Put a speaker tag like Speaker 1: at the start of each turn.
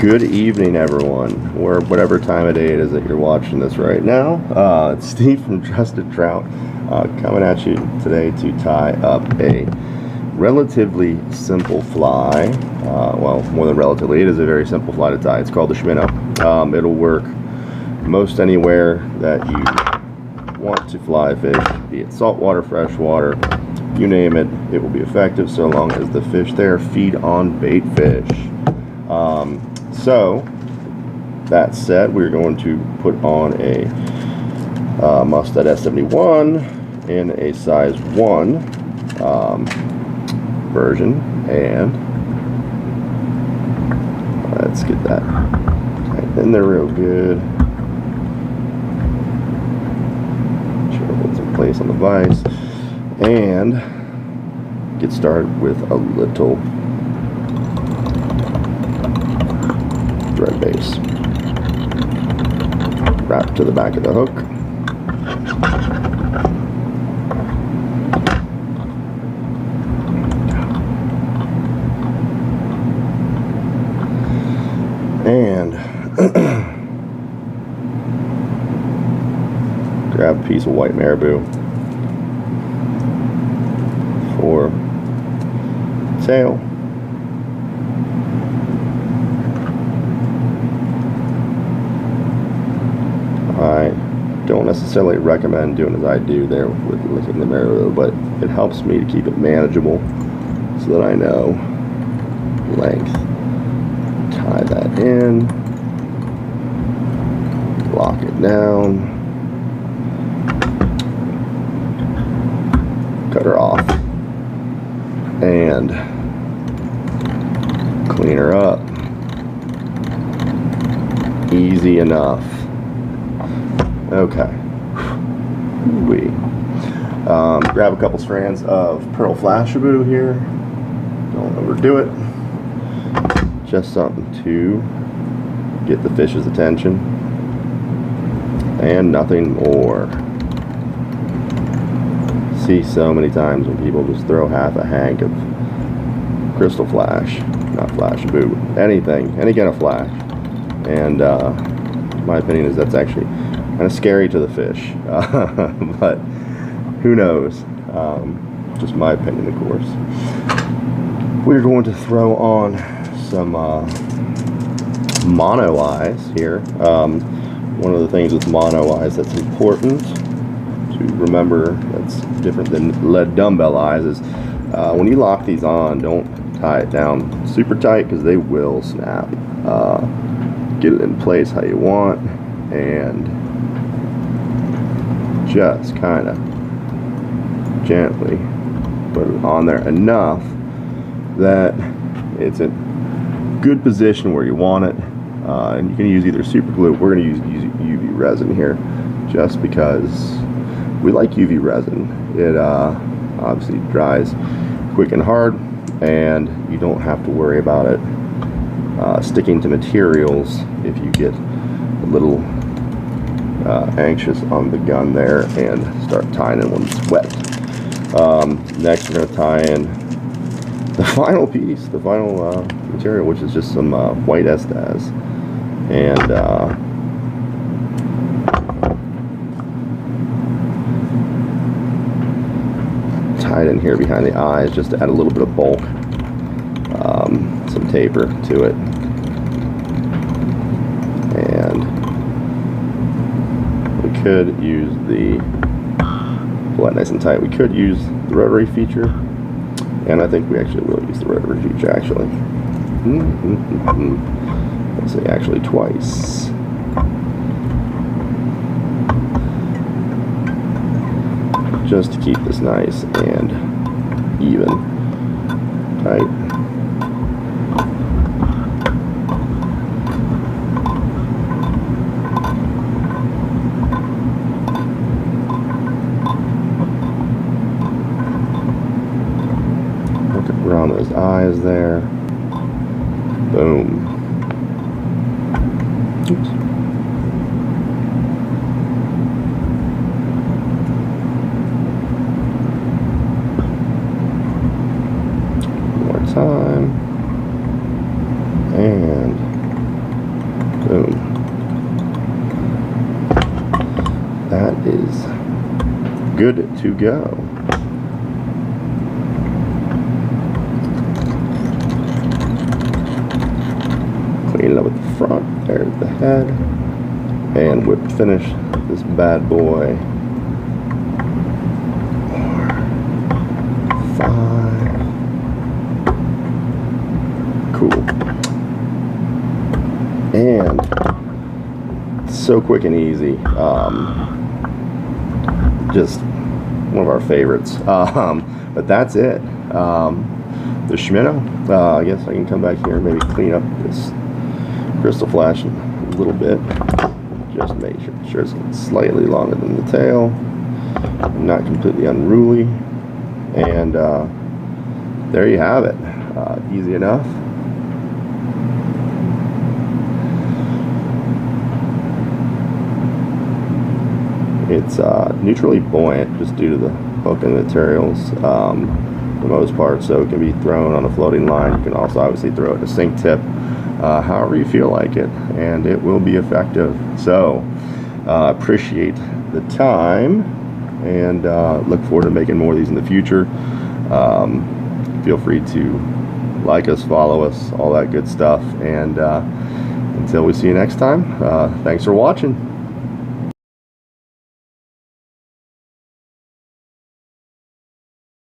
Speaker 1: Good evening, everyone, or whatever time of day it is that you're watching this right now. It's Steve from Trusted Trout coming at you today to tie up a relatively simple fly. Well, more than relatively, it is a very simple fly to tie. It's called the Schminnow. It'll work most anywhere that you want to fly fish, be it saltwater, freshwater, you name it, it will be effective so long as the fish there feed on bait fish. So that said, we're going to put on a Mustad S71 in a size 1 version, and let's get that tight in there real good. Sure it holds in place on the vise, and get started with a little thread base. Wrap to the back of the hook. And grab a piece of white marabou for tail. I don't necessarily recommend doing as I do there with licking the marrow, but it helps me to keep it manageable so that I know length. Tie that in, lock it down, cut her off, and clean her up. Easy enough. Okay. Grab a couple strands of pearl flashabou here. Don't overdo it. Just something to get the fish's attention, and nothing more. See so many times when people just throw half a hank of crystal flash, not flashabou, anything, any kind of flash, and my opinion is that's actually kind of scary to the fish, but who knows? Just my opinion, of course. We're going to throw on some mono eyes here. One of the things with mono eyes that's important to remember, that's different than lead dumbbell eyes, is when you lock these on, don't tie it down super tight because they will snap. Get it in place how you want, and just kind of gently put it on there enough that it's in good position where you want it. And you can use either super glue. We're going to use UV resin here just because we like UV resin. It obviously dries quick and hard, and you don't have to worry about it sticking to materials if you get a little anxious on the gun there and start tying in when it's wet. Next we're going to tie in the final piece, the final material, which is just some white Estes, and tie it in here behind the eyes just to add a little bit of bulk, some taper to it, and we could use the pull that nice and tight. We could use the rotary feature, and I think we actually will use the rotary feature actually. Let's say actually twice. Just to keep this nice and even, tight. Around those eyes there. Boom. Oops. More time. And good to go. Clean it up at the front. There's the head. And whip finish this bad boy. 4, 5. Cool. And so quick and easy. Just one of our favorites. But that's it. The Schminnow. I guess I can come back here and maybe clean up this crystal flash a little bit. Just make sure it's slightly longer than the tail, not completely unruly. And there you have it. Easy enough. It's neutrally buoyant just due to the hook and materials for the most part, so it can be thrown on a floating line. You can also obviously throw it at a sink tip, however you feel like it, and it will be effective. So appreciate the time, and look forward to making more of these in the future. Feel free to like us, follow us, all that good stuff, and until we see you next time, thanks for watching.